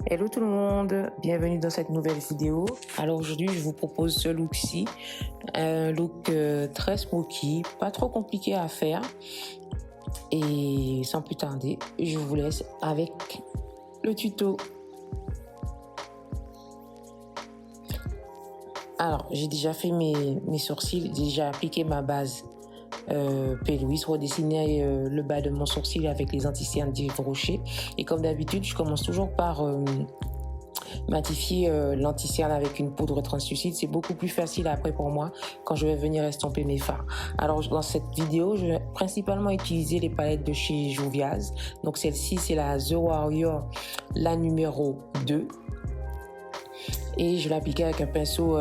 Hello tout le monde, bienvenue dans cette nouvelle vidéo. Alors aujourd'hui je vous propose ce look-ci, un look très smoky, pas trop compliqué à faire. Et sans plus tarder, je vous laisse avec le tuto. Alors j'ai déjà fait mes sourcils, déjà appliqué ma base P. redessiner le bas de mon sourcil avec les anti-cernes d'Yves Rocher. Et comme d'habitude, je commence toujours par matifier l'anti-cerne avec une poudre translucide. C'est beaucoup plus facile après pour moi quand je vais venir estomper mes fards. Alors dans cette vidéo, je vais principalement utiliser les palettes de chez Juvia's. Donc celle-ci, c'est la The Warrior, la numéro 2. Et je vais l'appliquer avec un pinceau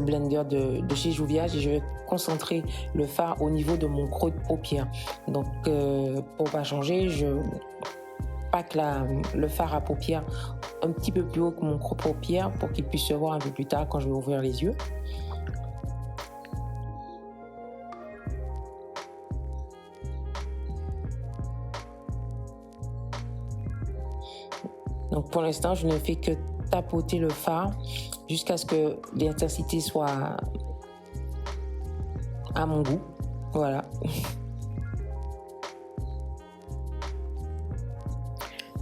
blender de chez Juvia's et je vais concentrer le fard au niveau de mon creux de paupière. Donc pour pas changer, je pack le fard à paupières un petit peu plus haut que mon creux de paupière pour qu'il puisse se voir un peu plus tard quand je vais ouvrir les yeux. Donc pour l'instant, je ne fais que tapoter le fard jusqu'à ce que l'intensité soit à mon goût. Voilà.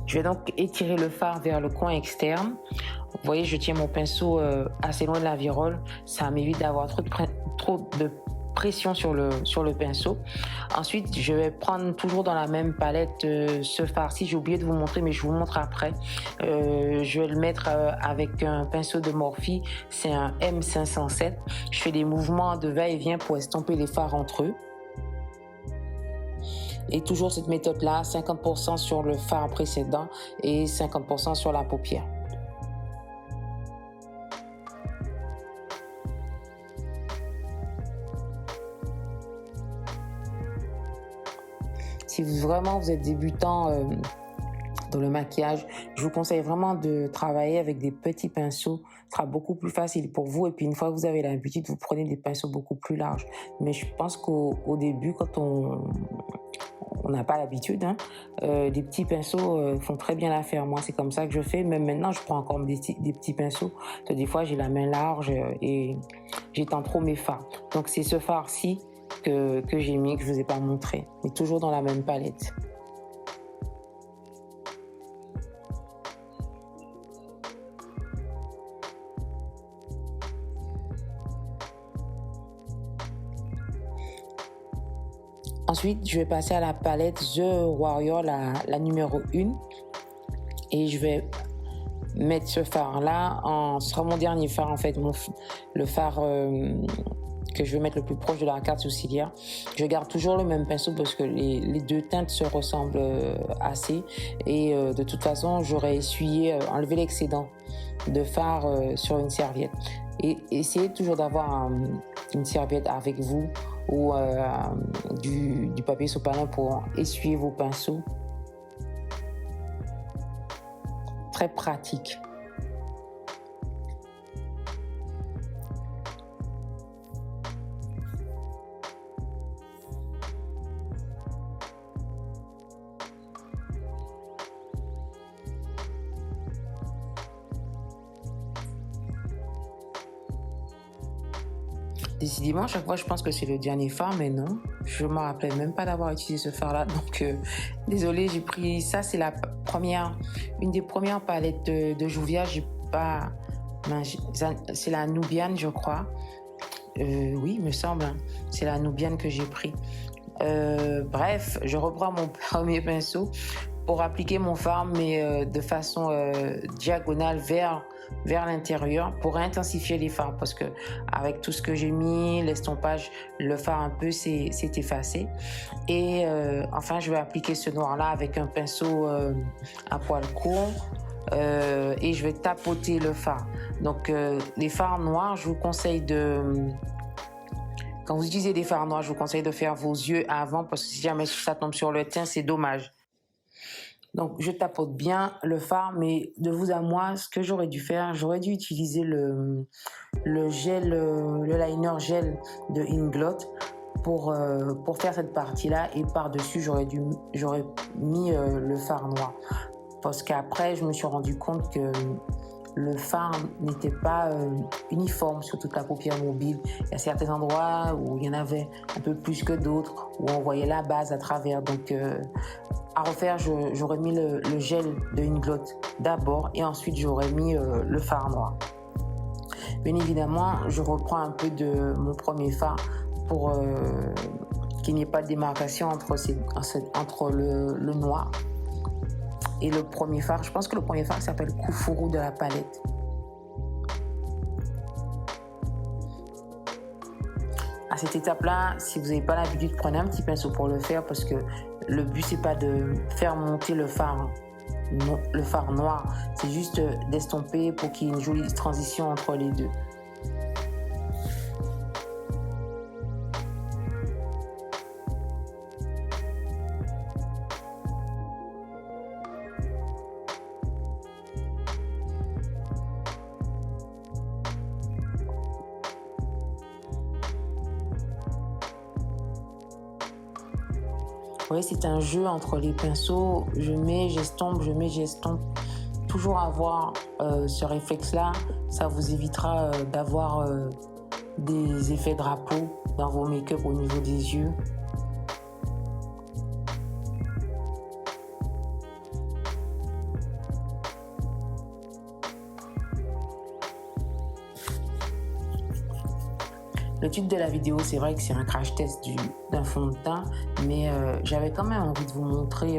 Je vais donc étirer le fard vers le coin externe. Vous voyez, je tiens mon pinceau assez loin de la virole. Ça m'évite d'avoir trop de pression sur le pinceau. Ensuite, je vais prendre toujours dans la même palette ce fard-ci. J'ai oublié de vous montrer, mais je vous montre après. Je vais le mettre avec un pinceau de Morphe. C'est un M507. Je fais des mouvements de va-et-vient pour estomper les fards entre eux. Et toujours cette méthode-là, 50% sur le fard précédent et 50% sur la paupière. Si vraiment vous êtes débutant dans le maquillage, je vous conseille vraiment de travailler avec des petits pinceaux. Ce sera beaucoup plus facile pour vous. Et puis une fois que vous avez l'habitude, vous prenez des pinceaux beaucoup plus larges. Mais je pense qu'au début, quand on n'a pas l'habitude, des petits pinceaux font très bien l'affaire. Moi, c'est comme ça que je fais. Même maintenant, je prends encore des petits pinceaux. Des fois, j'ai la main large et j'étends trop mes fards. Donc, c'est ce fard-ci que j'ai mis, que je ne vous ai pas montré. Mais toujours dans la même palette. Ensuite, je vais passer à la palette The Warrior, la numéro 1. Et je vais mettre ce fard-là. Ce sera mon dernier fard, en fait. Le fard que je vais mettre le plus proche de la carte sourcilière. Je garde toujours le même pinceau parce que les deux teintes se ressemblent assez. Et de toute façon, j'aurais essuyé, enlevé l'excédent de fard sur une serviette. Et essayez toujours d'avoir une serviette avec vous ou du papier sopalin pour essuyer vos pinceaux. Très pratique. Décidément, à chaque fois, je pense que c'est le dernier fard, mais non. Je ne me rappelais même pas d'avoir utilisé ce fard-là. Donc, désolée, j'ai pris ça. C'est une des premières palettes de Juvia. J'ai pas... C'est la Nubian, je crois. Oui, il me semble. C'est la Nubian que j'ai pris. Bref, je reprends mon premier pinceau pour appliquer mon fard, mais de façon diagonale vers l'intérieur pour intensifier les fards, parce que avec tout ce que j'ai mis, l'estompage, le fard un peu s'est effacé. Et enfin, je vais appliquer ce noir là avec un pinceau à poil court. Et je vais tapoter le fard. Donc les fards noirs, je vous conseille quand vous utilisez des fards noirs, je vous conseille de faire vos yeux avant, parce que si jamais ça tombe sur le teint, c'est dommage. Donc, je tapote bien le fard, mais de vous à moi, ce que j'aurais dû faire, j'aurais dû utiliser le liner gel de Inglot pour faire cette partie-là. Et par-dessus, j'aurais mis le fard noir. parce qu'après, je me suis rendu compte que le fard n'était pas uniforme sur toute la paupière mobile. Il y a certains endroits où il y en avait un peu plus que d'autres, où on voyait la base à travers. Donc, à refaire, j'aurais mis le gel de Inglot d'abord et ensuite j'aurais mis le fard noir. Bien évidemment, je reprends un peu de mon premier fard pour qu'il n'y ait pas de démarcation entre le noir et le premier fard. Je pense que le premier fard s'appelle Koufourou de la palette. À cette étape-là, si vous n'avez pas l'habitude, prenez un petit pinceau pour le faire parce que le but, c'est pas de faire monter le fard noir, c'est juste d'estomper pour qu'il y ait une jolie transition entre les deux. Oui, c'est un jeu entre les pinceaux, je mets, j'estompe, je mets, j'estompe. Toujours avoir ce réflexe-là, ça vous évitera d'avoir des effets drapeaux dans vos make-up au niveau des yeux. Le titre de la vidéo, c'est vrai que c'est un crash test d'un fond de teint, mais j'avais quand même envie de vous montrer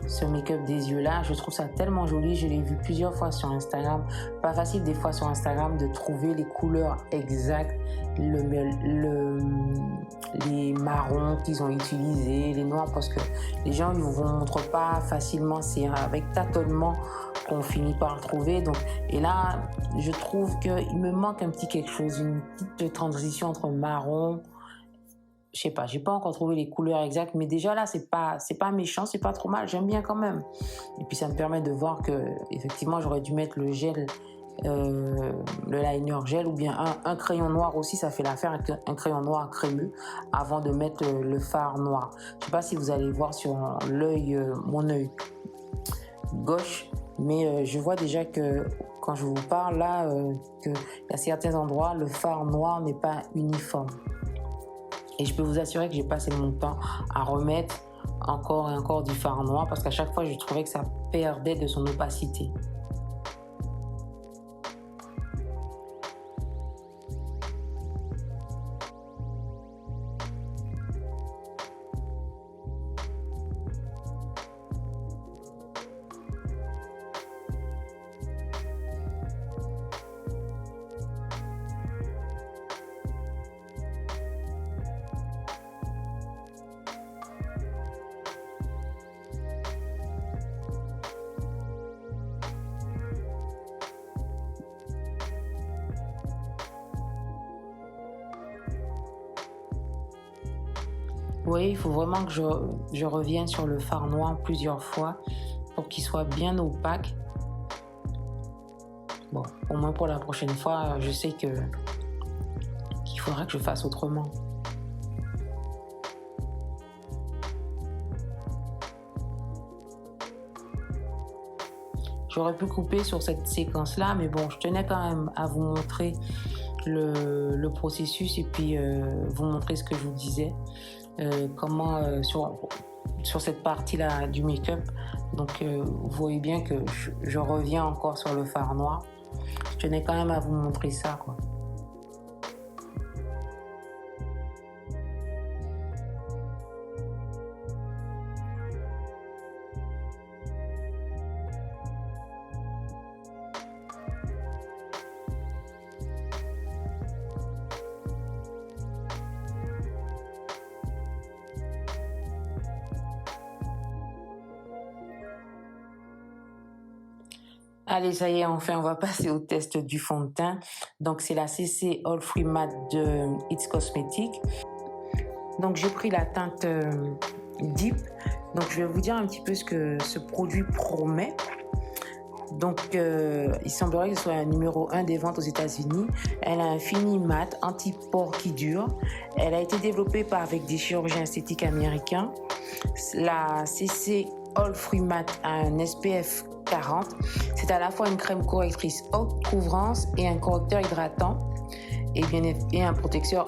ce make-up des yeux là. Je trouve ça tellement joli, je l'ai vu plusieurs fois sur Instagram. Pas facile des fois sur Instagram de trouver les couleurs exactes, les marrons qu'ils ont utilisés, les noirs, parce que les gens ne vous montrent pas facilement, c'est avec tâtonnement qu'on finit par le trouver. Donc, et là, je trouve qu'il me manque un petit quelque chose, une petite transition entre marron. Je sais pas, j'ai pas encore trouvé les couleurs exactes, mais déjà là, c'est pas méchant, c'est pas trop mal, j'aime bien quand même. Et puis ça me permet de voir que effectivement, j'aurais dû mettre le gel, le liner gel, ou bien un crayon noir aussi, ça fait l'affaire, avec un crayon noir crémeux, avant de mettre le fard noir. Je sais pas si vous allez voir sur mon œil gauche, mais je vois déjà que quand je vous parle là, qu'il y a certains endroits, le fard noir n'est pas uniforme. Et je peux vous assurer que j'ai passé mon temps à remettre encore et encore du fard noir parce qu'à chaque fois, je trouvais que ça perdait de son opacité. Oui, il faut vraiment que je revienne sur le fard noir plusieurs fois pour qu'il soit bien opaque. Bon, au moins pour la prochaine fois, je sais qu'il faudra que je fasse autrement. J'aurais pu couper sur cette séquence-là, mais bon, je tenais quand même à vous montrer le processus et puis vous montrer ce que je vous disais. Comment sur cette partie-là du make-up. Donc, vous voyez bien que je reviens encore sur le fard noir. Je tenais quand même à vous montrer ça, quoi. Allez, ça y est, enfin, on va passer au test du fond de teint. Donc, c'est la CC All Free Matte de It's Cosmetics. Donc, j'ai pris la teinte Deep. Donc, je vais vous dire un petit peu ce que ce produit promet. Donc, il semblerait que ce soit un numéro 1 des ventes aux États-Unis. Elle a un fini mat anti-pores qui dure. Elle a été développée avec des chirurgiens esthétiques américains. La CC All Fruit Matte a un SPF 40. C'est à la fois une crème correctrice haute couvrance et un correcteur hydratant et un protection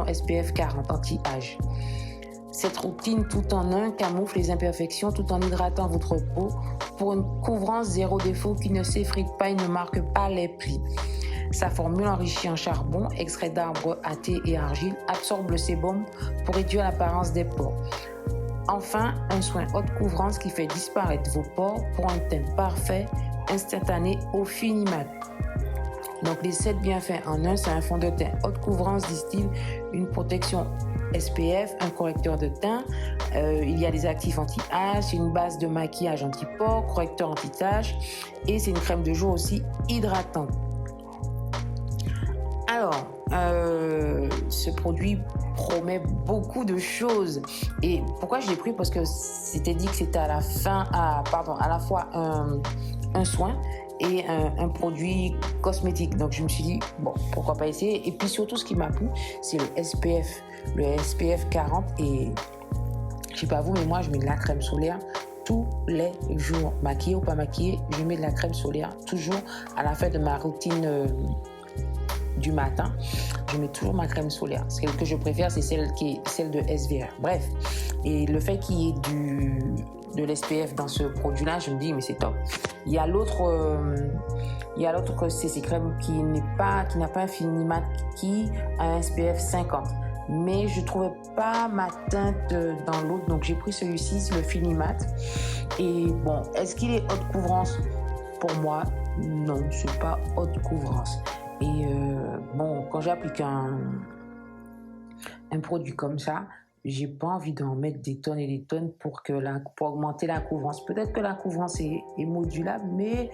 SPF 40 anti-âge. Cette routine tout en un camoufle les imperfections tout en hydratant votre peau pour une couvrance zéro défaut qui ne s'effrite pas et ne marque pas les plis. Sa formule enrichie en charbon, extrait d'arbres à thé et argile absorbe le sébum pour réduire l'apparence des pores. Enfin, un soin haute couvrance qui fait disparaître vos pores pour un teint parfait, instantané au Finimat. Donc les 7 bienfaits en un, c'est un fond de teint haute couvrance distille, une protection SPF, un correcteur de teint, il y a des actifs anti-âge, c'est une base de maquillage anti-pores, correcteur anti-taches et c'est une crème de jour aussi hydratante. Alors, ce produit promet beaucoup de choses. Et pourquoi je l'ai pris? Parce que c'était dit que c'était à la fois un soin et un produit cosmétique. Donc je me suis dit, bon, pourquoi pas essayer. Et puis surtout, ce qui m'a plu, c'est le SPF 40. Et je sais pas vous, mais moi, je mets de la crème solaire tous les jours. Maquillée ou pas maquillée, je mets de la crème solaire toujours à la fin de ma routine du matin. Je mets toujours ma crème solaire. Celle que je préfère, c'est celle de SVR. Bref, et le fait qu'il y ait de l'SPF dans ce produit-là, je me dis, mais c'est top. Il y a l'autre CC crème qui n'a pas un Finimat, qui a un SPF 50. Mais je trouvais pas ma teinte dans l'autre, donc j'ai pris celui-ci, c'est le Finimat. Et bon, est-ce qu'il est haute couvrance? Pour moi, non, c'est pas haute couvrance. Et bon, quand j'applique un produit comme ça, j'ai pas envie d'en mettre des tonnes et des tonnes pour augmenter la couvrance. Peut-être que la couvrance est modulable, mais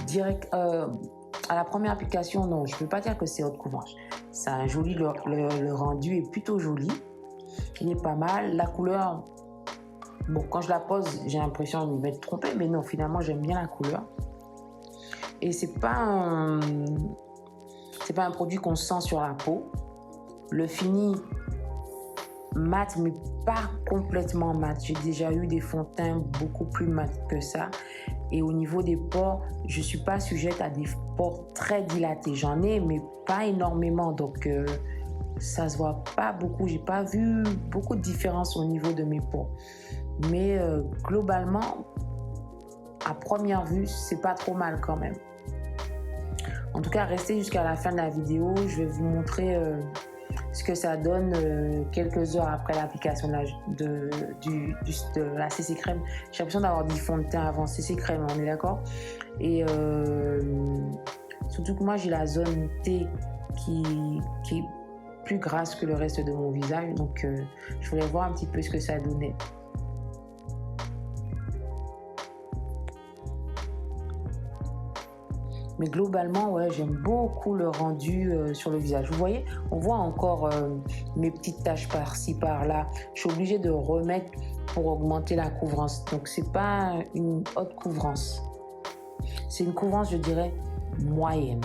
direct à la première application, non, je peux pas dire que c'est haute couvrance. Ça a un joli, le rendu est plutôt joli. Il est pas mal. La couleur, bon, quand je la pose, j'ai l'impression de m'être trompée, mais non, finalement, j'aime bien la couleur. Et c'est pas un produit qu'on sent sur la peau. Le fini mat, mais pas complètement mat. J'ai déjà eu des fonds de teint beaucoup plus mat que ça. Et au niveau des pores, je suis pas sujette à des pores très dilatés. J'en ai, mais pas énormément. Donc, ça se voit pas beaucoup. J'ai pas vu beaucoup de différence au niveau de mes pores. Mais globalement, à première vue, c'est pas trop mal quand même. En tout cas, restez jusqu'à la fin de la vidéo. Je vais vous montrer ce que ça donne quelques heures après l'application de la CC crème. J'ai l'impression d'avoir du fond de teint avant CC crème, on est d'accord? Et surtout que moi, j'ai la zone T qui est plus grasse que le reste de mon visage. Donc, je voulais voir un petit peu ce que ça donnait. Mais globalement, ouais, j'aime beaucoup le rendu sur le visage. Vous voyez, on voit encore mes petites taches par-ci, par-là. Je suis obligée de remettre pour augmenter la couvrance. Donc, c'est pas une haute couvrance. C'est une couvrance, je dirais, moyenne.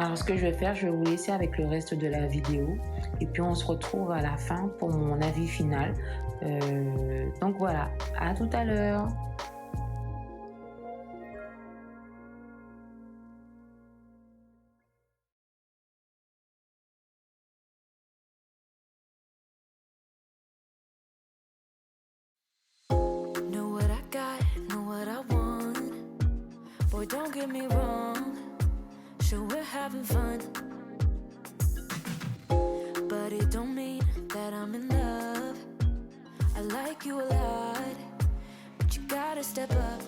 Alors, ce que je vais faire, je vais vous laisser avec le reste de la vidéo. Et puis, on se retrouve à la fin pour mon avis final. Donc, voilà. À tout à l'heure. Know what I got, know what I want. Boy, don't get me wrong. Sure, we're having fun, but it don't mean that I'm in love. I like you a lot, but you gotta step up.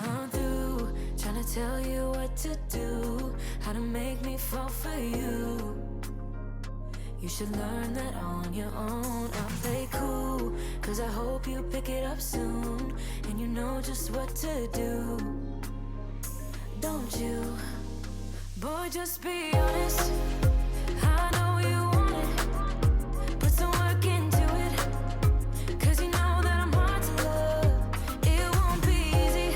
I'm through trying to tell you what to do, how to make me fall for you. You should learn that on your own. I'll play cool, cause I hope you pick it up soon. And you know just what to do, don't you? Boy, just be honest. I know you want it. Put some work into it, cause you know that I'm hard to love. It won't be easy,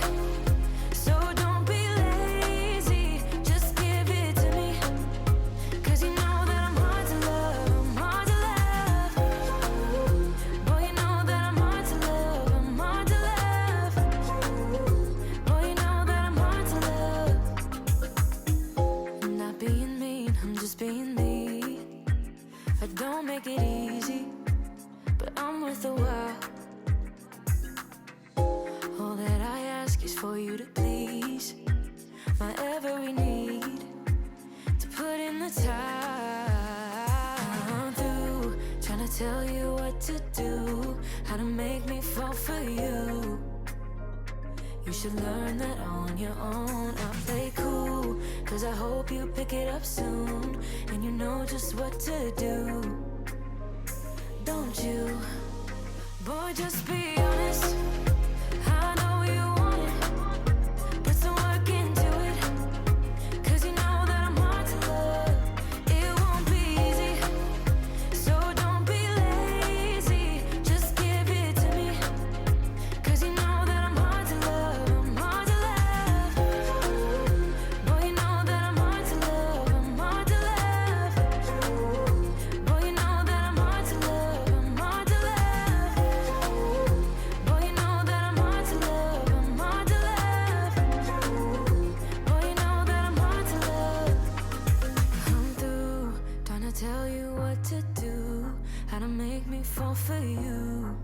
so don't be lazy. Just give it to me, cause you know that I'm hard to love. I'm hard to love. Boy, you know that I'm hard to love. I'm hard to love. Boy, you know that I'm hard to love. I'm not being mean, I'm just being me. I don't make it easy, but I'm worth a while. All that I ask is for you to please my every need, to put in the time. I'm through trying to tell you what to do, how to make me fall for you. You should learn that on your own. I'll play cool, cause I hope you pick it up soon. And you know just what to do, don't you? Boy, just be honest. I know you want it. Put some work into it, cause you know that I'm hard to love. It won't be easy, so don't be lazy. Just give it to me, cause you know that I'm hard to love. I'm hard to love. Boy, you know that I'm hard to love. I'm hard to love. Boy, you know that I'm hard to love. I'm hard to love. Boy, you know that I'm hard to love. I'm hard to love. Boy, you know that I'm hard to love. I'm through trying to tell you what to do, how to make me fall for you.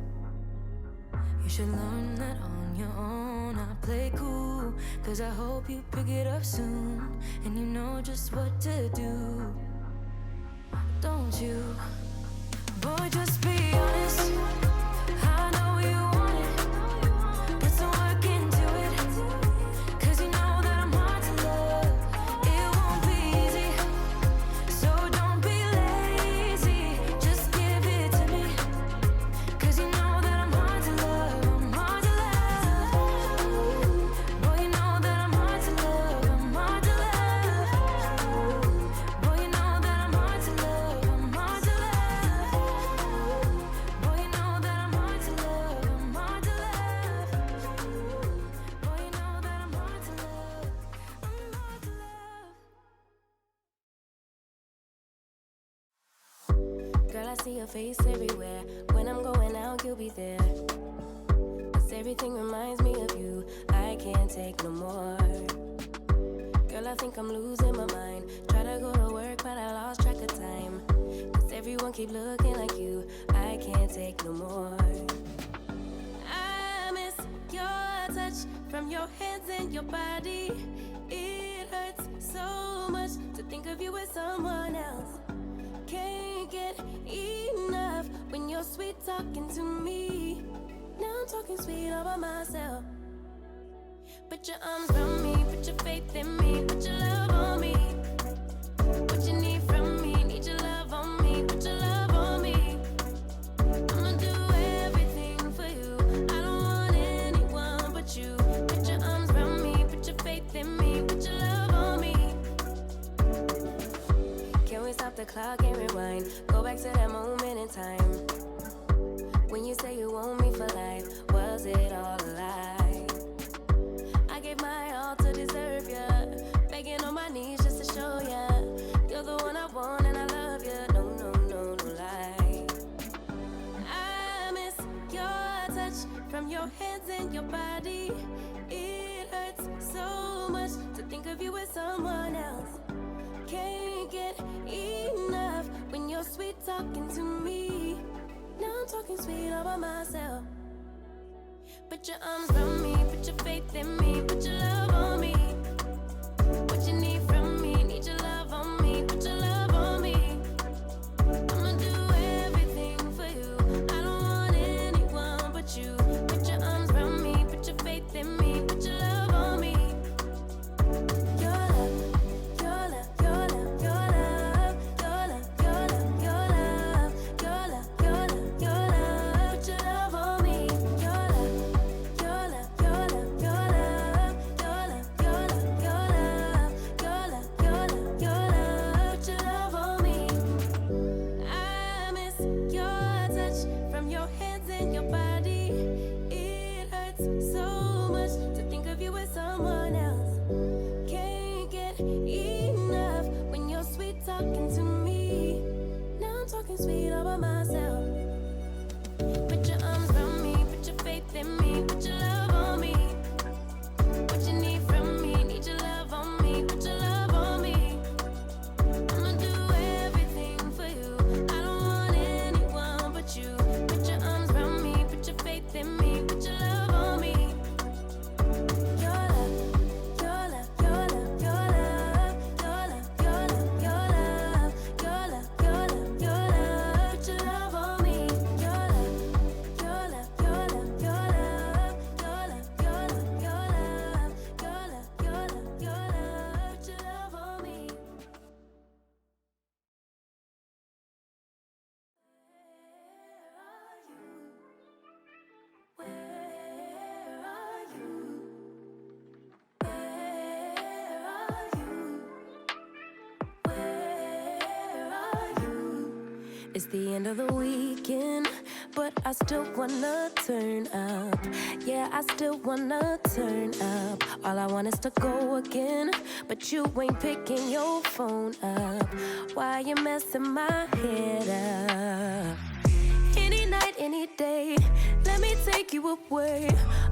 You should learn that on your own. I play cool, cause I hope you pick it up soon. And you know just what to do, don't you? Boy, just be honest. I know you want it. Put some work into it, cause you know that I'm hard to love. It won't be easy, so don't be lazy. Just give it to me, cause you know that I'm hard to love. I'm hard to love. Boy, you know that I'm hard to love. I'm hard to love. Boy, you know that I'm hard to love. I'm hard to love. Boy, you know that I'm hard to love. I'm hard to love. Boy, you know that I'm hard to love. I'm hard to love. Girl, I see your face everywhere. When I'm going out, you'll be there. 'Cause everything reminds me of you. I can't take no more. Girl, I think I'm losing my mind. Try to go to work, but I lost track of time. 'Cause everyone keep looking like you. I can't take no more. I miss your touch from your hands and your body. It hurts so much to think of you with someone else. Can't get enough when you're sweet talking to me. Now I'm talking sweet all by myself. Put your arms around me, put your faith in me, put your love on me. What you need from me, need your love on me, put your love on me. I'ma do everything for you. I don't want anyone but you. Put your arms around me, put your faith in me, put your love on me. Can we stop the clock and rewind? Go back to that moment in time when you say you want me for life. Was it all a lie? I gave my all to deserve ya, begging on my knees just to show ya you're the one I want and I love ya. No, no, no, no lie. I miss your touch from your hands and your body. It hurts so much to think of you with someone else. Can't get enough when you're sweet talking to me. Now I'm talking sweet all by myself. Put your arms around me, put your faith in me, put your love on me. What you need from me, need your love on me, put your love on me. I'ma do everything for you. I don't want anyone but you. Put your arms around me, put your faith in me, put your love on me. Your love, your love, your love, your love, your love, your love, your love. someone else. Can't get enough when you're sweet talking to me. Now I'm talking sweet all by myself. Put your arms around me, put your faith in me, put your love on me. What you need from me, need your love on me, put your love on me. I'ma do everything for you. I don't want anyone but you. Put your arms around me, put your faith in me, put your love on me. Your love, your love, your love, your love, your love, your love, your love, your love, your love, your love. Put your love on me. Your love, your love, your love, your love, your love, your love, your love, your love, your love, your love. Put your love on me. Where are you? Where are you? Where are you? It's the end of the weekend, but I still wanna turn up. Yeah, I still wanna turn up. All I want is to go again, but you ain't picking your phone up. Why you messing my head up? Any night, any day, let me take you away.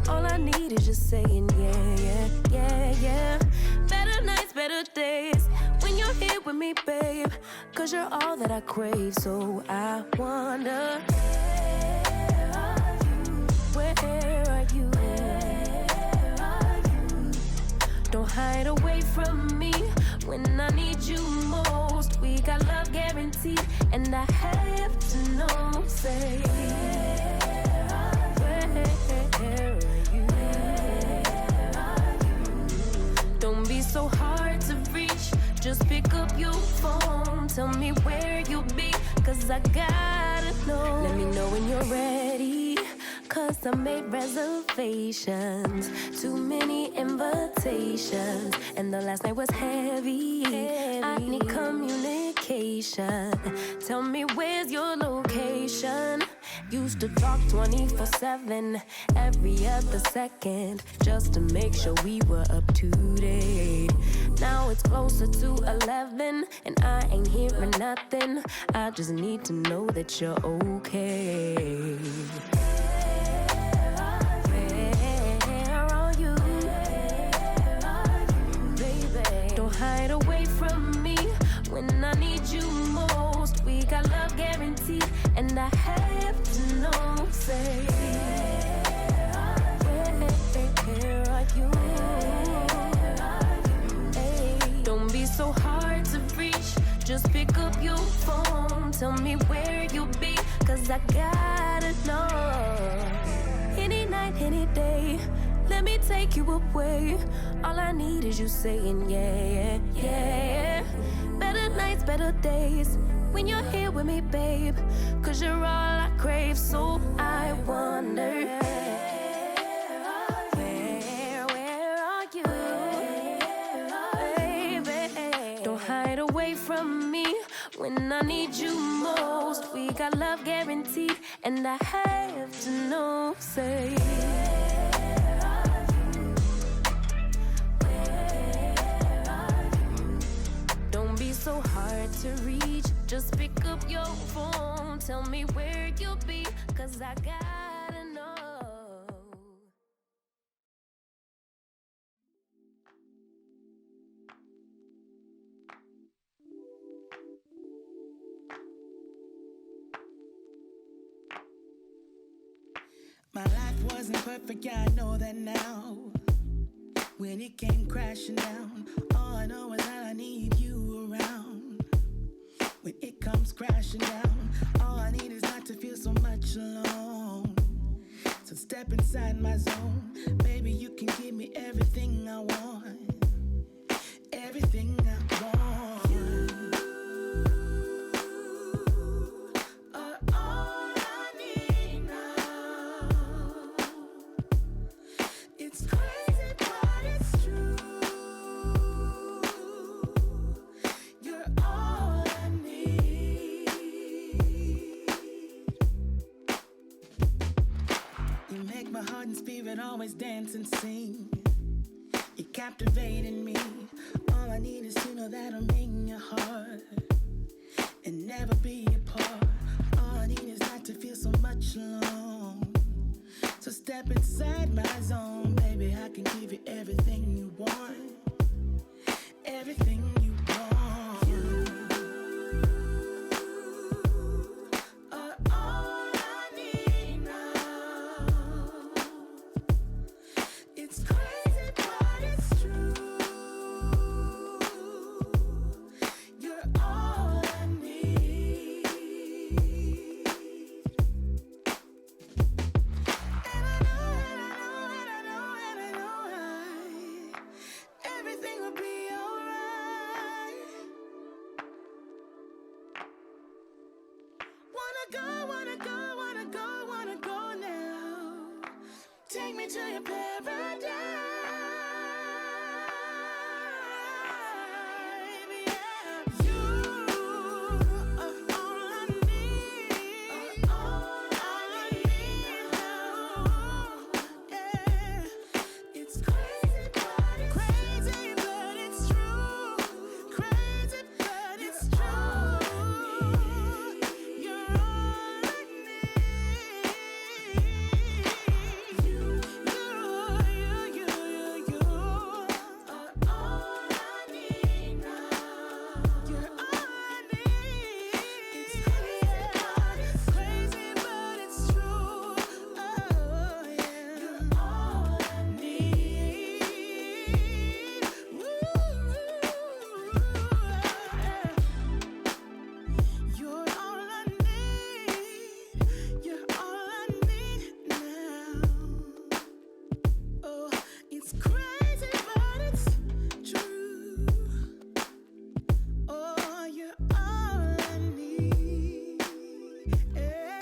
All I need is just saying yeah, yeah, yeah, yeah. Better nights, better days, when you're here with me, babe. Cause you're all that I crave, so I wonder, where are you? Where are you? Where are you? Don't hide away from me when I need you most. We got love guaranteed, and I have to know, say, where are you? Where are you? Don't be so hard to reach, just pick up your phone. Tell me where you'll be, cause I gotta know. Let me know when you're ready, cause I made reservations. Too many invitations, and the last night was heavy. I need communication. Tell me where's your location. Used to talk 24/7, every other second, just to make sure we were up to date. Now it's closer to 11, and I ain't hearing nothing. I just need to know that you're okay. Where are you? Baby, don't hide away from me when I need you most. We got love guaranteed, and I have to know, say, where are you? Hey, don't be so hard to reach, just pick up your phone. Tell me where you'll be, cause I gotta know. Any night, any day, let me take you away. All I need is you saying yeah, yeah, yeah. Better nights, better days, when you're here with me, babe. Cause you're all I crave, so I wonder, where are you? Baby, don't hide away from me when I need you most. We got love guaranteed, and I have to know, say, don't be so hard to reach, just pick up your phone. Tell me where you'll be, cause I gotta know. My life wasn't perfect, yeah, I know that now. When it came crashing down, all I know is that I need you around. When it comes crashing down, all I need is not to feel so much alone. So step inside my zone, baby, you can give me everything I want. Everything I want. Always dance and sing. captivating me. All I need is to know that I'm in your heart and never be apart. All I need is not to feel so much alone. So step inside my zone, baby. I can give you everything you want, everything you want. You are all I need now. It's crazy, but it's true. You're all I need. And I know everything will be alright. Wanna go now. Take me to your paradise. Yeah. You are all I need. All I need now. Yeah. It's crazy, but it's true. Crazy, but it's true. You're all I need. You are all I need now. You're all I need. It's crazy, but it's true. Oh yeah. You're all I need. You're all I need. You're all I need now. Oh, it's crazy, but it's true. Oh, you're all I need. Hey,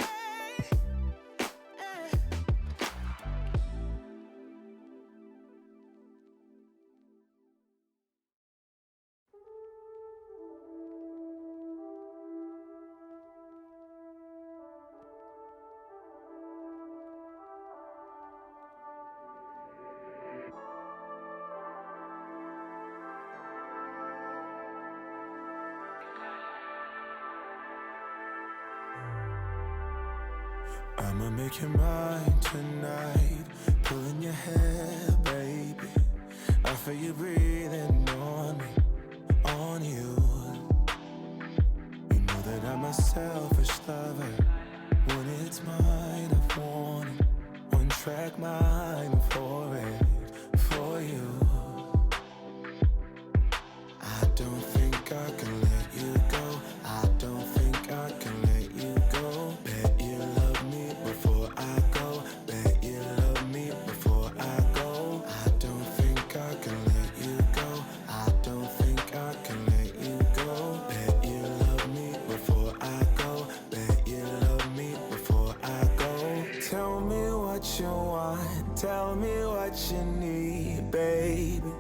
hey. I'ma make you mine tonight. Pulling your hair, baby. I feel you breathing on me, on you. You know that I'm a selfish lover. When it's mine, I want it. One track mind for it, for you. I don't think I can let you go. I don't think I can let you go. Bet you love me before I go. Bet you love me before I go. I don't think I can let you go. I don't think I can let you go. Bet you love me before I go. Bet you love me before I go. Tell me what you want. Tell me what you need, baby.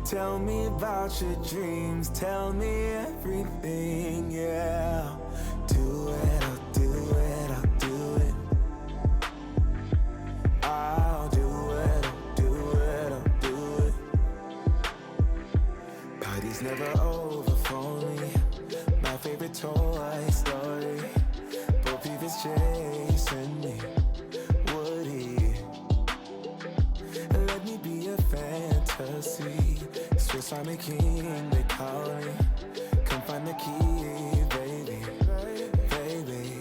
Tell me about your dreams, tell me everything, yeah. Do it, I'll do it, I'll do it. I'll do it, I'll do it, I'll do it. Party's never over for me. My favorite Toy Story. Bo Peep is chasing me. Woody, let me be a fantasy. Swiss Army King, they call me. Come find the key, baby, baby.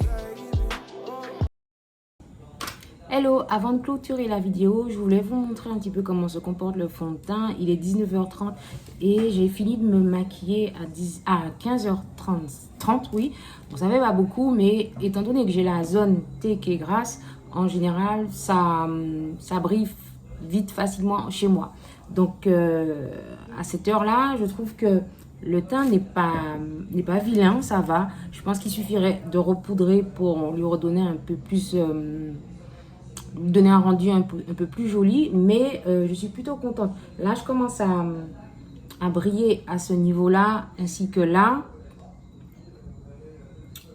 Hello, avant de clôturer la vidéo, je voulais vous montrer un petit peu comment se comporte le fond de teint. Il est 19h30 et j'ai fini de me maquiller à 15h30, oui. Bon, ça fait pas beaucoup, mais étant donné que j'ai la zone T qui est grasse, en général, ça brille vite, facilement chez moi. Donc, à cette heure-là, je trouve que le teint n'est pas vilain, ça va. Je pense qu'il suffirait de repoudrer pour lui redonner un peu plus... donner un rendu un peu plus joli, mais je suis plutôt contente. Là, je commence à briller à ce niveau-là, ainsi que là.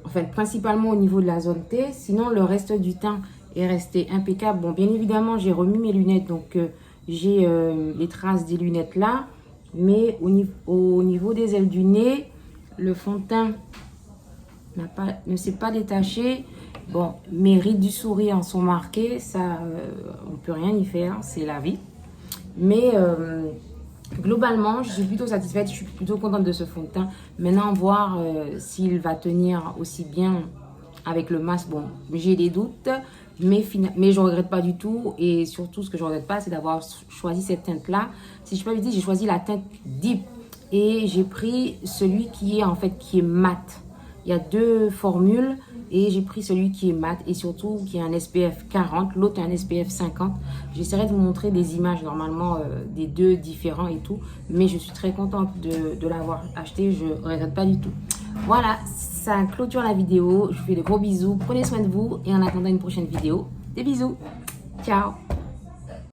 En fait, principalement au niveau de la zone T. Sinon, le reste du teint est resté impeccable. Bon, bien évidemment, j'ai remis mes lunettes, donc j'ai les traces des lunettes là. Mais au niveau des ailes du nez, le fond de teint ne s'est pas détaché. Bon, mes rides du sourire sont marquées, ça, on ne peut rien y faire, c'est la vie. Mais globalement, je suis plutôt satisfaite, je suis plutôt contente de ce fond de teint. Maintenant, voir s'il va tenir aussi bien avec le masque. Bon, j'ai des doutes, mais je ne regrette pas du tout. Et surtout, ce que je ne regrette pas, c'est d'avoir choisi cette teinte-là. Si je peux le dire, j'ai choisi la teinte Deep. Et j'ai pris celui qui est mat. Il y a 2 formules et j'ai pris celui qui est mat et surtout qui a un SPF 40, l'autre un SPF 50. J'essaierai de vous montrer des images normalement des 2 différents et tout, mais je suis très contente de l'avoir acheté, je ne regrette pas du tout. Voilà, ça clôture la vidéo, je vous fais de gros bisous, prenez soin de vous et en attendant une prochaine vidéo, des bisous, ciao.